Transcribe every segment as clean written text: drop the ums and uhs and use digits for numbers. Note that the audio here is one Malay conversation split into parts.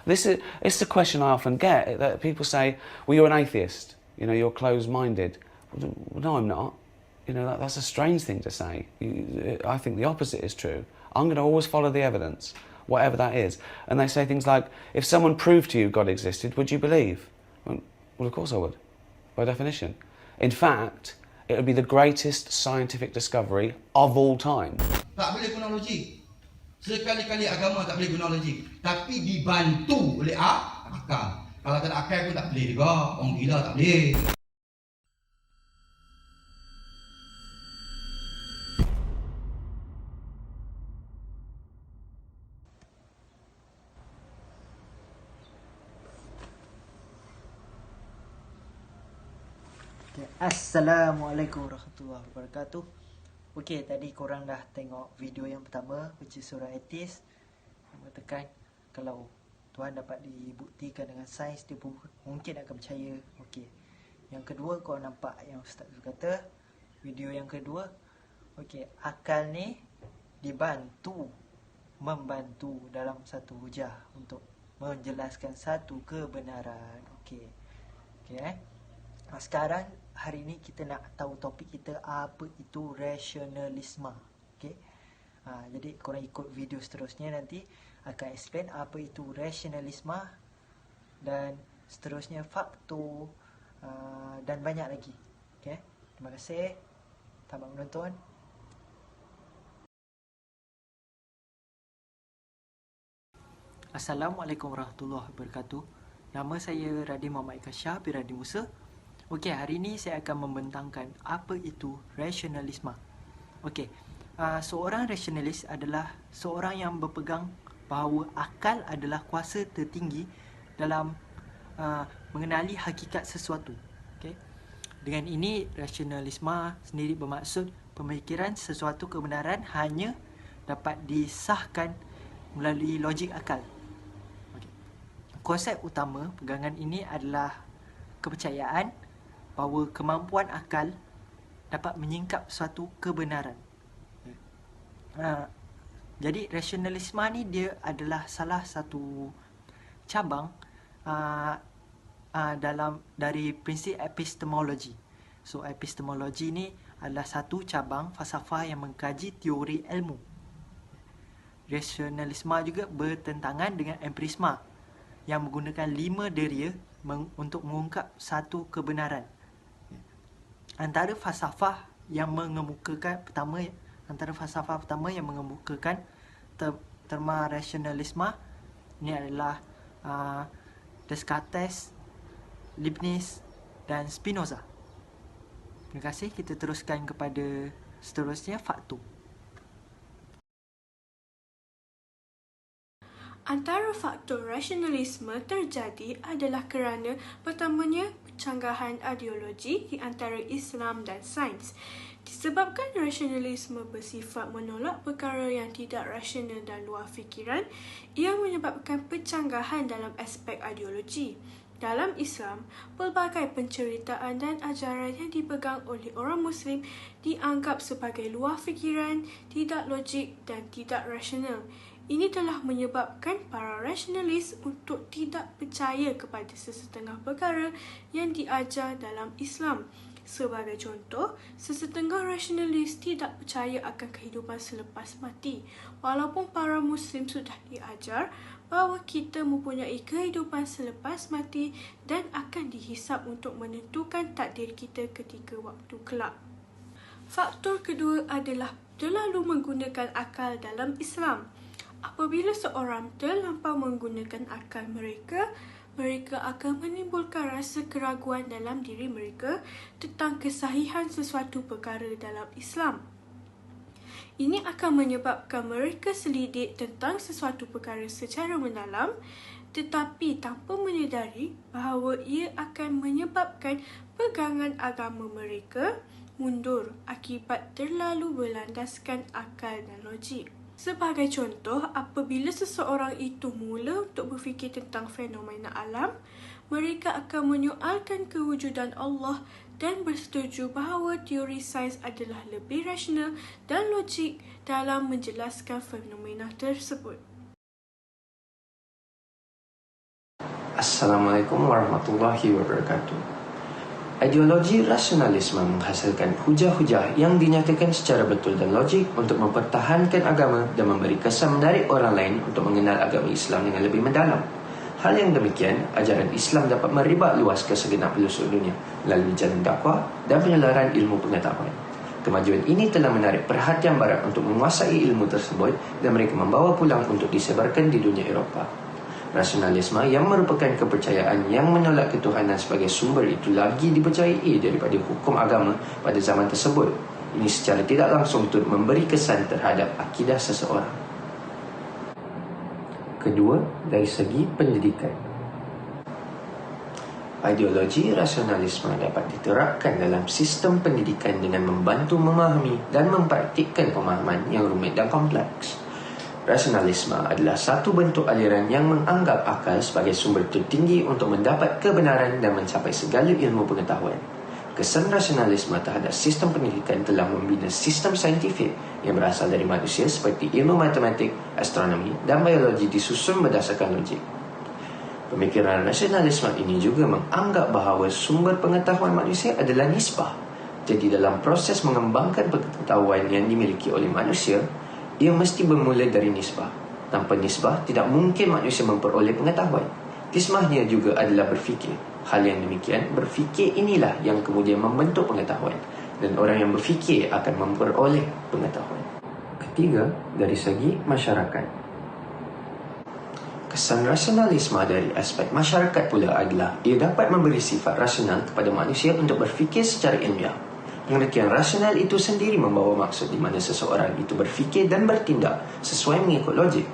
It's the question I often get, that people say, well, you're an atheist, you're closed-minded. Well, no, I'm not. That's a strange thing to say. I think the opposite is true. I'm going to always follow the evidence, whatever that is. And they say things like, if someone proved to you God existed, would you believe? Well, of course I would, by definition. In fact, it would be the greatest scientific discovery of all time. Tak boleh guna logik. Sekali-kali agama tak boleh guna logik. Tapi dibantu oleh akal. Kalau tak ada akal pun tak boleh juga. Orang gila tak boleh. Assalamualaikum warahmatullahi wabarakatuh. Okey, tadi korang dah tengok video yang pertama, which is surah Atheist, yang mengatakan kalau Tuhan dapat dibuktikan dengan sains, dia pun mungkin akan percaya. Okey, yang kedua korang nampak yang Ustaz tu kata, video yang kedua. Okey, akal ni membantu dalam satu hujah untuk menjelaskan satu kebenaran. Okey, sekarang hari ni kita nak tahu topik kita, apa itu rasionalisme. Okey. Jadi korang ikut video seterusnya, nanti akan explain apa itu rasionalisme dan seterusnya faktor dan banyak lagi. Okey. Terima kasih. Selamat menonton. Assalamualaikum warahmatullahi wabarakatuh. Nama saya Radhi Muhammad Syah bin Radhi Musa. Okey, hari ini saya akan membentangkan apa itu rasionalisme. Okey, seorang rasionalis adalah seorang yang berpegang bahawa akal adalah kuasa tertinggi dalam mengenali hakikat sesuatu. Okey, dengan ini rasionalisme sendiri bermaksud pemikiran sesuatu kebenaran hanya dapat disahkan melalui logik akal. Okey, konsep utama pegangan ini adalah kepercayaan bahawa kemampuan akal dapat menyingkap suatu kebenaran. Jadi rasionalisme ni dia adalah salah satu cabang dari prinsip epistemologi. So epistemologi ni adalah satu cabang falsafah yang mengkaji teori ilmu. Rasionalisme juga bertentangan dengan empirisme yang menggunakan 5 deria untuk mengungkap satu kebenaran. Antara falsafah yang mengemukakan terma rasionalisme ni adalah Descartes, Leibniz dan Spinoza. Terima kasih. Kita teruskan kepada seterusnya, faktor. Antara faktor rasionalisme terjadi adalah kerana pertamanya pencanggahan ideologi di antara Islam dan sains. Disebabkan rasionalisme bersifat menolak perkara yang tidak rasional dan luar fikiran, ia menyebabkan pencanggahan dalam aspek ideologi. Dalam Islam, pelbagai penceritaan dan ajaran yang dipegang oleh orang Muslim dianggap sebagai luar fikiran, tidak logik dan tidak rasional. Ini telah menyebabkan para rasionalis untuk tidak percaya kepada sesetengah perkara yang diajar dalam Islam. Sebagai contoh, sesetengah rasionalis tidak percaya akan kehidupan selepas mati, walaupun para Muslim sudah diajar bahawa kita mempunyai kehidupan selepas mati dan akan dihisap untuk menentukan takdir kita ketika waktu kelak. Faktor kedua adalah terlalu menggunakan akal dalam Islam. Apabila seorang terlampau menggunakan akal mereka akan menimbulkan rasa keraguan dalam diri mereka tentang kesahihan sesuatu perkara dalam Islam. Ini akan menyebabkan mereka selidik tentang sesuatu perkara secara mendalam, tetapi tanpa menyedari bahawa ia akan menyebabkan pegangan agama mereka mundur akibat terlalu berlandaskan akal dan logik. Sebagai contoh, apabila seseorang itu mula untuk berfikir tentang fenomena alam, mereka akan menyoalkan kewujudan Allah dan bersetuju bahawa teori sains adalah lebih rasional dan logik dalam menjelaskan fenomena tersebut. Assalamualaikum warahmatullahi wabarakatuh. Ideologi rasionalisme menghasilkan hujah-hujah yang dinyatakan secara betul dan logik untuk mempertahankan agama dan memberi kesan menarik orang lain untuk mengenal agama Islam dengan lebih mendalam. Hal yang demikian, ajaran Islam dapat merebak luas ke segenap pelosok dunia melalui jalan dakwah dan penularan ilmu pengetahuan. Kemajuan ini telah menarik perhatian Barat untuk menguasai ilmu tersebut dan mereka membawa pulang untuk disebarkan di dunia Eropah. Rasionalisme yang merupakan kepercayaan yang menolak ketuhanan sebagai sumber itu lagi dipercayai daripada hukum agama pada zaman tersebut. Ini secara tidak langsung turut memberi kesan terhadap akidah seseorang. Kedua, dari segi pendidikan. Ideologi rasionalisme dapat diterapkan dalam sistem pendidikan dengan membantu memahami dan mempraktikkan pemahaman yang rumit dan kompleks. Rasionalisme adalah satu bentuk aliran yang menganggap akal sebagai sumber tertinggi untuk mendapat kebenaran dan mencapai segala ilmu pengetahuan. Kesan rasionalisme terhadap sistem pendidikan telah membina sistem saintifik yang berasal dari manusia seperti ilmu matematik, astronomi dan biologi disusun berdasarkan logik. Pemikiran rasionalisme ini juga menganggap bahawa sumber pengetahuan manusia adalah nisbah. Jadi dalam proses mengembangkan pengetahuan yang dimiliki oleh manusia, ia mesti bermula dari nisbah. Tanpa nisbah, tidak mungkin manusia memperoleh pengetahuan. Nisbahnya juga adalah berfikir. Hal yang demikian, berfikir inilah yang kemudian membentuk pengetahuan. Dan orang yang berfikir akan memperoleh pengetahuan. Ketiga, dari segi masyarakat. Kesan rasionalisme dari aspek masyarakat pula adalah ia dapat memberi sifat rasional kepada manusia untuk berfikir secara ilmiah. Pengertian rasional itu sendiri membawa maksud di mana seseorang itu berfikir dan bertindak sesuai mengikut logik.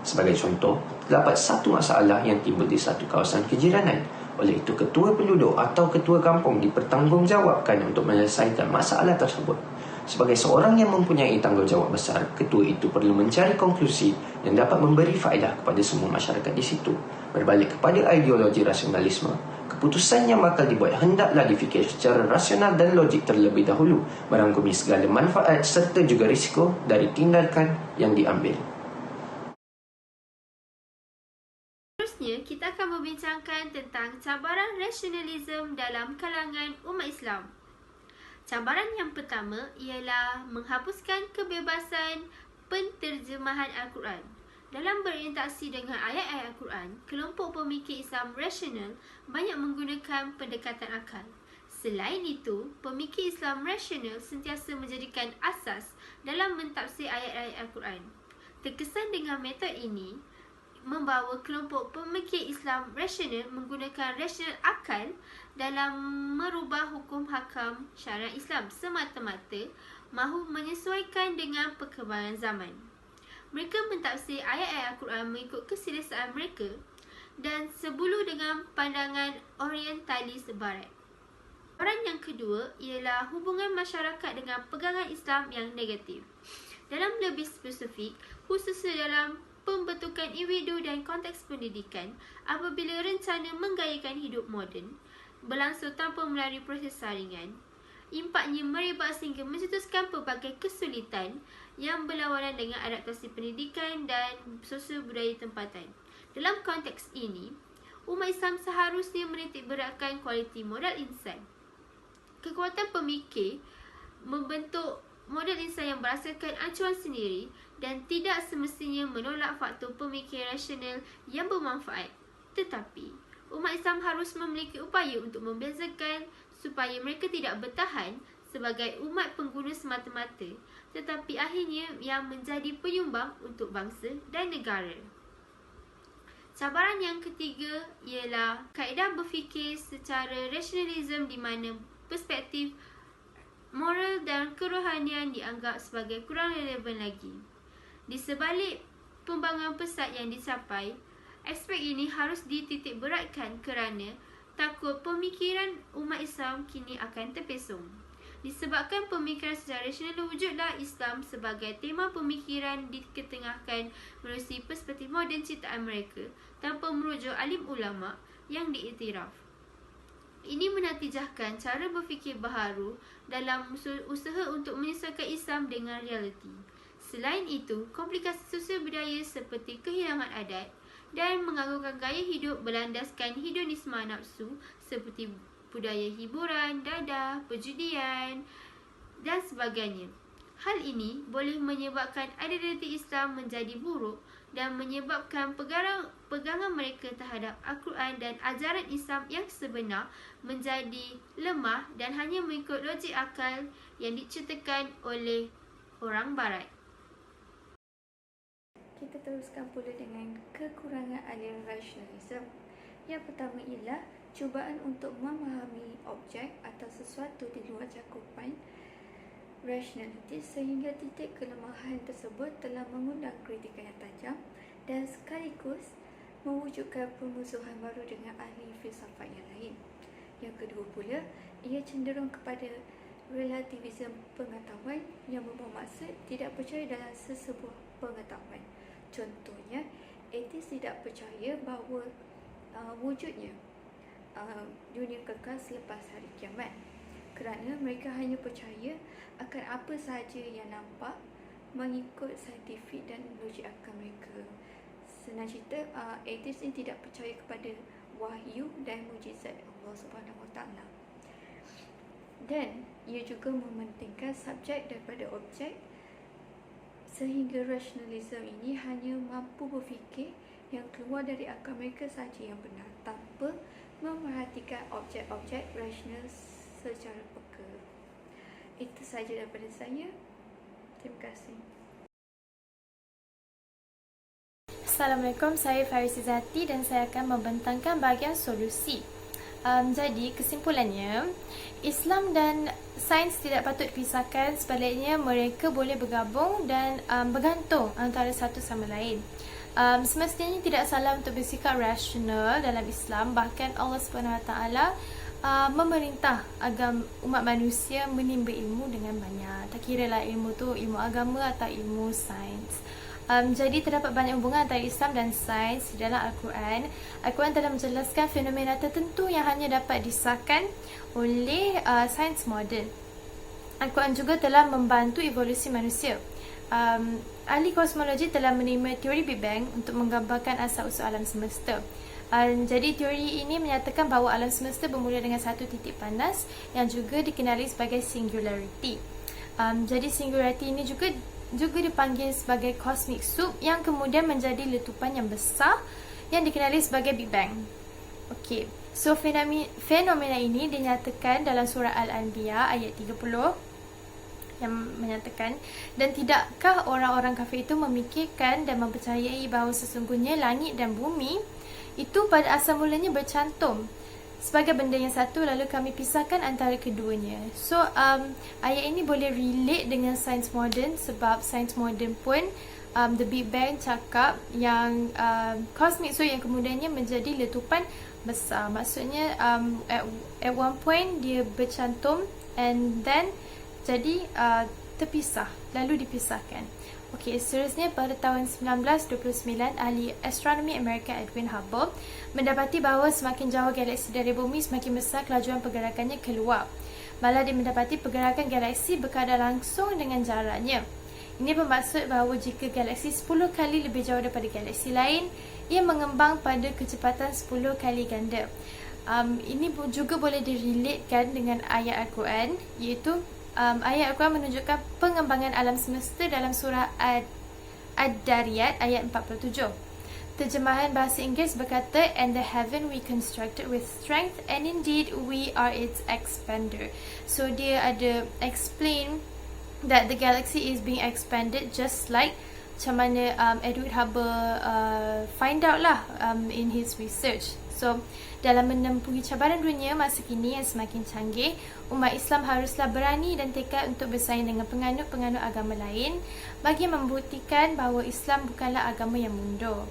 Sebagai contoh, terdapat satu masalah yang timbul di satu kawasan kejiranan. Oleh itu, ketua penduduk atau ketua kampung dipertanggungjawabkan untuk menyelesaikan masalah tersebut. Sebagai seorang yang mempunyai tanggungjawab besar, ketua itu perlu mencari konklusi yang dapat memberi faedah kepada semua masyarakat di situ. Berbalik kepada ideologi rasionalisme, keputusan yang bakal dibuat hendaklah difikir secara rasional dan logik terlebih dahulu, merangkumi segala manfaat serta juga risiko dari tindakan yang diambil. Seterusnya, kita akan membincangkan tentang cabaran rasionalisme dalam kalangan umat Islam. Cabaran yang pertama ialah menghapuskan kebebasan penterjemahan Al-Quran. Dalam berinteraksi dengan ayat-ayat Al-Quran, kelompok pemikir Islam rasional banyak menggunakan pendekatan akal. Selain itu, pemikir Islam rasional sentiasa menjadikan asas dalam mentafsir ayat-ayat Al-Quran. Terkesan dengan metod ini, membawa kelompok pemikir Islam rasional menggunakan rasional akal dalam merubah hukum hakam syariat Islam semata-mata mahu menyesuaikan dengan perkembangan zaman. Mereka mentafsir ayat-ayat Al-Quran mengikut keselesaan mereka dan sebulu dengan pandangan orientalis barat. Cabaran yang kedua ialah hubungan masyarakat dengan pegangan Islam yang negatif. Dalam lebih spesifik, khususnya dalam pembentukan individu dan konteks pendidikan, apabila rencana menggayakan hidup moden berlangsung tanpa melalui proses saringan, impaknya merebak sehingga mencetuskan pelbagai kesulitan yang berlawanan dengan adaptasi pendidikan dan sosial budaya tempatan. Dalam konteks ini, umat Islam seharusnya menitik beratkan kualiti modal insan. Kekuatan pemikir membentuk model insan yang berasaskan acuan sendiri dan tidak semestinya menolak faktor pemikir rasional yang bermanfaat. Tetapi, umat Islam harus memiliki upaya untuk membezakan supaya mereka tidak bertahan sebagai umat pengguna semata-mata, tetapi akhirnya yang menjadi penyumbang untuk bangsa dan negara. Cabaran yang ketiga ialah kaedah berfikir secara rasionalisme di mana perspektif moral dan kerohanian dianggap sebagai kurang relevan lagi. Di sebalik pembangunan pesat yang dicapai, aspek ini harus dititik beratkan kerana takut pemikiran umat Islam kini akan terpesong. Disebabkan pemikiran secara rasional, wujudlah Islam sebagai tema pemikiran diketengahkan melalui perspektif moden ciptaan mereka tanpa merujuk alim ulama yang diiktiraf. Ini menatijahkan cara berfikir baharu dalam usaha untuk menyesuaikan Islam dengan realiti. Selain itu, komplikasi sosial budaya seperti kehilangan adat, dan mengagukan gaya hidup berlandaskan hedonisme nafsu seperti budaya hiburan, dadah, perjudian dan sebagainya. Hal ini boleh menyebabkan identiti Islam menjadi buruk dan menyebabkan pegangan mereka terhadap Al-Quran dan ajaran Islam yang sebenar menjadi lemah dan hanya mengikut logik akal yang diceritakan oleh orang Barat. Kita teruskan pula dengan kekurangan aliran rasionalisme. Yang pertama ialah cubaan untuk memahami objek atau sesuatu di luar cakupan rationality sehingga titik kelemahan tersebut telah mengundang kritikan yang tajam dan sekaligus mewujudkan permusuhan baru dengan ahli filsafat yang lain. Yang kedua pula, ia cenderung kepada relativisme pengetahuan yang bermaksud tidak percaya dalam sesebuah pengetahuan. Contohnya, etis tidak percaya bahawa wujudnya dunia kekal selepas hari kiamat, kerana mereka hanya percaya akan apa sahaja yang nampak mengikut saintifik dan logik akal mereka. Senang cerita, ateis ini tidak percaya kepada wahyu dan mujizat Allah Subhanahu Wa Taala. Dan ia juga mementingkan subjek daripada objek sehingga rasionalisme ini hanya mampu berfikir yang keluar dari akal mereka sahaja yang benar tanpa memerhatikan objek-objek rasional secara peka. Itu sahaja daripada saya. Terima kasih. Assalamualaikum, saya Faris Izzati dan saya akan membentangkan bahagian solusi. Jadi kesimpulannya, Islam dan sains tidak patut dipisahkan, sebaliknya mereka boleh bergabung dan bergantung antara satu sama lain. Semestinya tidak salah untuk bersikap rasional dalam Islam, bahkan Allah SWT memerintah agar umat manusia menimba ilmu dengan banyak. Tak kira lah ilmu tu ilmu agama atau ilmu sains. Jadi terdapat banyak hubungan antara Islam dan sains di dalam Al-Quran. Al-Quran telah menjelaskan fenomena tertentu yang hanya dapat disahkan oleh sains moden. Al-Quran juga telah membantu evolusi manusia. Ahli kosmologi telah menerima teori Big Bang untuk menggambarkan asal-usul alam semesta. Jadi teori ini menyatakan bahawa alam semesta bermula dengan satu titik panas yang juga dikenali sebagai singularity. Jadi singularity ini juga dipanggil sebagai cosmic soup yang kemudian menjadi letupan yang besar yang dikenali sebagai Big Bang. Okey, so fenomena ini dinyatakan dalam surah Al-Anbiya ayat 30 yang menyatakan, dan tidakkah orang-orang kafir itu memikirkan dan mempercayai bahawa sesungguhnya langit dan bumi itu pada asal mulanya bercantum sebagai benda yang satu, lalu kami pisahkan antara keduanya. So ayat ini boleh relate dengan sains moden, sebab sains moden pun the Big Bang cakap yang cosmic soup yang kemudiannya menjadi letupan besar. Maksudnya at one point dia bercantum and then jadi terpisah, lalu dipisahkan. Okey, seterusnya pada tahun 1929, ahli astronomi Amerika Edwin Hubble mendapati bahawa semakin jauh galaksi dari bumi, semakin besar kelajuan pergerakannya keluar. Malah dia mendapati pergerakan galaksi berkadar langsung dengan jaraknya. Ini bermaksud bahawa jika galaksi 10 kali lebih jauh daripada galaksi lain, ia mengembang pada kecepatan 10 kali ganda. Ini juga boleh direlatekan dengan ayat Al-Quran, iaitu ayat Al-Quran menunjukkan pengembangan alam semesta dalam surah Ad-Dariyat ayat 47. Terjemahan bahasa Inggeris berkata, "And the heaven we constructed with strength, and indeed we are its expander." So dia ada explain that the galaxy is being expanded just like macam mana Edward Hubble find out lah in his research. So, dalam menempuhi cabaran dunia masa kini yang semakin canggih, umat Islam haruslah berani dan tekad untuk bersaing dengan penganut-penganut agama lain bagi membuktikan bahawa Islam bukanlah agama yang mundur.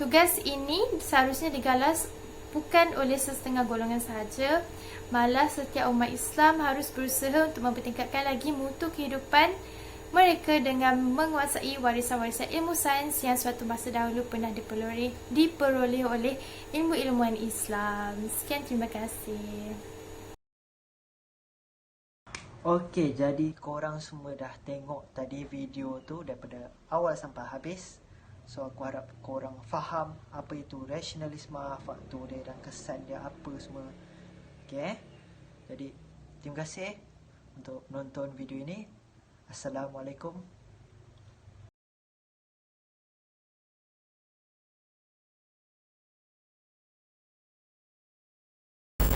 Tugas ini seharusnya digalas bukan oleh sesetengah golongan sahaja, malah setiap umat Islam harus berusaha untuk mempertingkatkan lagi mutu kehidupan mereka dengan menguasai warisan-warisan ilmu sains yang suatu masa dahulu pernah diperoleh oleh ilmu-ilmuwan Islam. Sekian, terima kasih. Okey, jadi korang semua dah tengok tadi video tu daripada awal sampai habis. So aku harap korang faham apa itu rasionalisme, faktor dia dan kesan dia apa semua. Okay. Jadi terima kasih untuk menonton video ini. Assalamualaikum